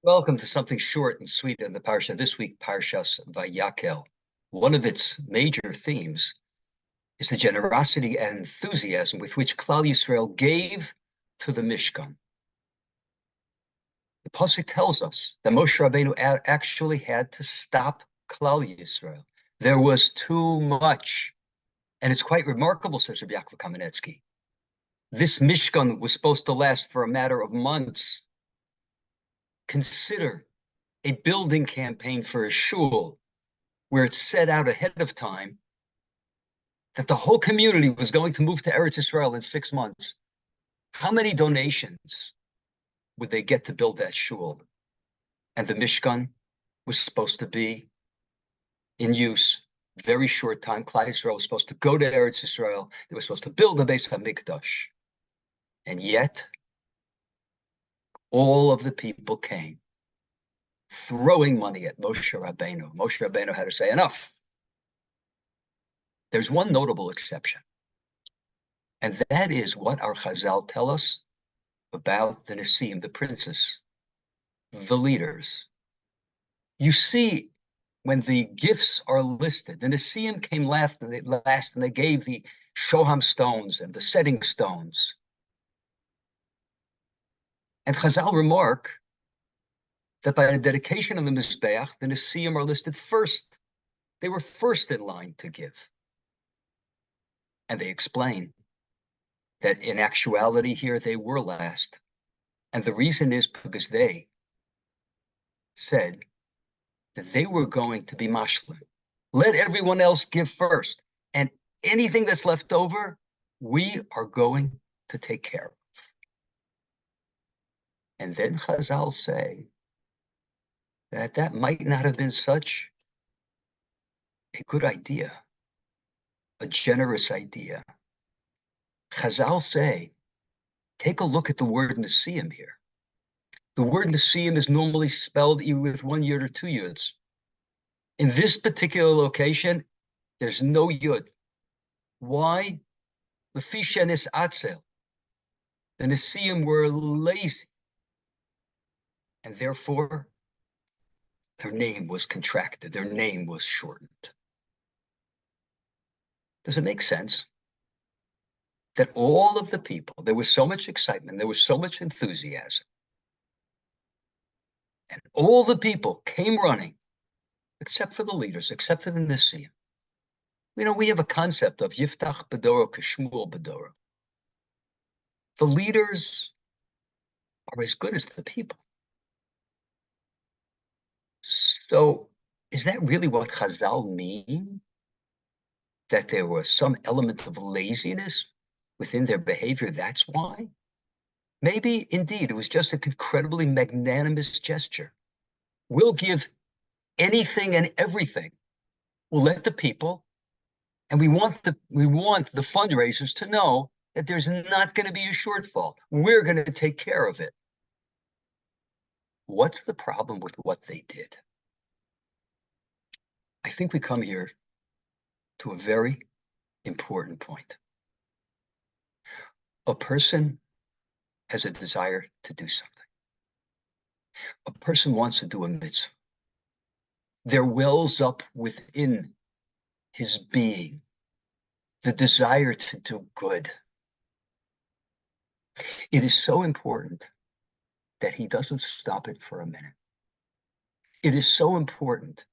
Welcome to something short and sweet in the Parsha. This week, Parshas Vayakhel. One of its major themes is the generosity and enthusiasm with which Klal Yisrael gave to the Mishkan. The Pasuk tells us that Moshe Rabbeinu actually had to stop Klal Yisrael. There was too much. And it's quite remarkable, says Rabbi Kamenetsky. This Mishkan was supposed to last for a matter of months. Consider a building campaign for a shul where it's set out ahead of time that the whole community was going to move to Eretz Israel in 6 months. How many donations would they get to build that shul? And the Mishkan was supposed to be in use very short time. Klal Yisrael was supposed to go to Eretz Israel. They were supposed to build the Beis HaMikdash. And yet, all of the people came throwing money at Moshe Rabbeinu. Moshe Rabbeinu had to say, enough. There's one notable exception, and that is what our Chazal tell us about the Nesiim, the princes, the leaders. You see, when the gifts are listed, the Nesiim came last, and they gave the Shoham stones and the setting stones. And Chazal remark that by the dedication of the Mizbeach, the Nesiim are listed first. They were first in line to give. And they explain that in actuality here, they were last. And the reason is because they said that they were going to be mashlim. Let everyone else give first. And anything that's left over, we are going to take care of. And then Chazal say that might not have been such a good idea, a generous idea. Chazal say, take a look at the word Nesiim here. The word Nesiim is normally spelled either with 1 yud or 2 yuds. In this particular location, there's no yud. Why? Lefi shenis atzel. The Nesiim were lazy, and therefore their name was contracted. Their name was shortened. Does it make sense that all of the people, there was so much excitement, there was so much enthusiasm, and all the people came running, except for the leaders, except for the Nesiim. You know, we have a concept of Yiftach Bedoro Kishmuel Bedoro. The leaders are as good as the people. So is that really what Chazal mean? That there was some element of laziness within their behavior, that's why? Maybe, indeed, it was just an incredibly magnanimous gesture. We'll give anything and everything. We'll let the people, and we want the fundraisers to know that there's not going to be a shortfall. We're going to take care of it. What's the problem with what they did? I think we come here to a very important point. A person has a desire to do something. A person wants to do a mitzvah. There wells up within his being the desire to do good. It is so important that he doesn't stop it for a minute. It is so important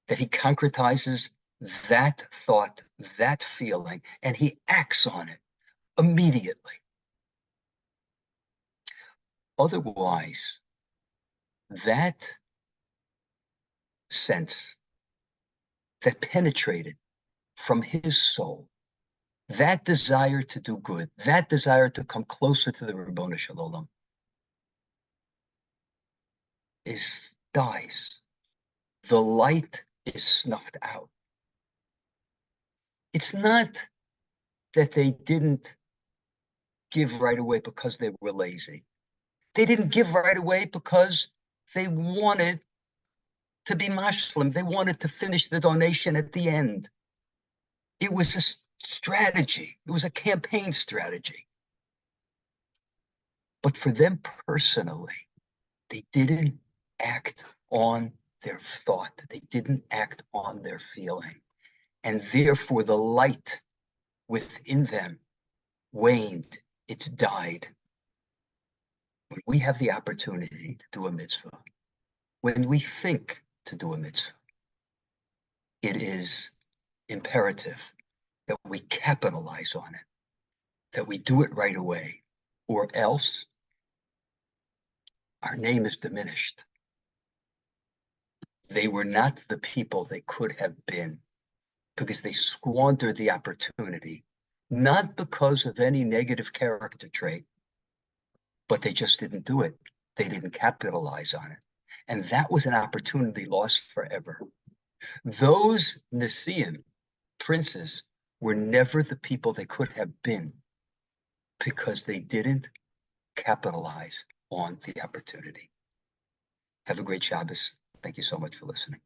that he concretizes that thought, that feeling, and he acts on it immediately. Otherwise, that sense that penetrated from his soul, that desire to do good, that desire to come closer to the Ribono Shel Olam, dies. The light is snuffed out. It's not that they didn't give right away because they were lazy. They didn't give right away because they wanted to be mashlim. They wanted to finish the donation at the end. It was a strategy. It was a campaign strategy. But for them personally, they didn't act on their thought. They didn't act on their feeling. And therefore, the light within them waned. It's died. When we have the opportunity to do a mitzvah, when we think to do a mitzvah, it is imperative that we capitalize on it, that we do it right away, or else our name is diminished. They were not the people they could have been because they squandered the opportunity, not because of any negative character trait, but they just didn't do it. They didn't capitalize on it. And that was an opportunity lost forever. Those Nisim, princes, were never the people they could have been because they didn't capitalize on the opportunity. Have a great Shabbos. Thank you so much for listening.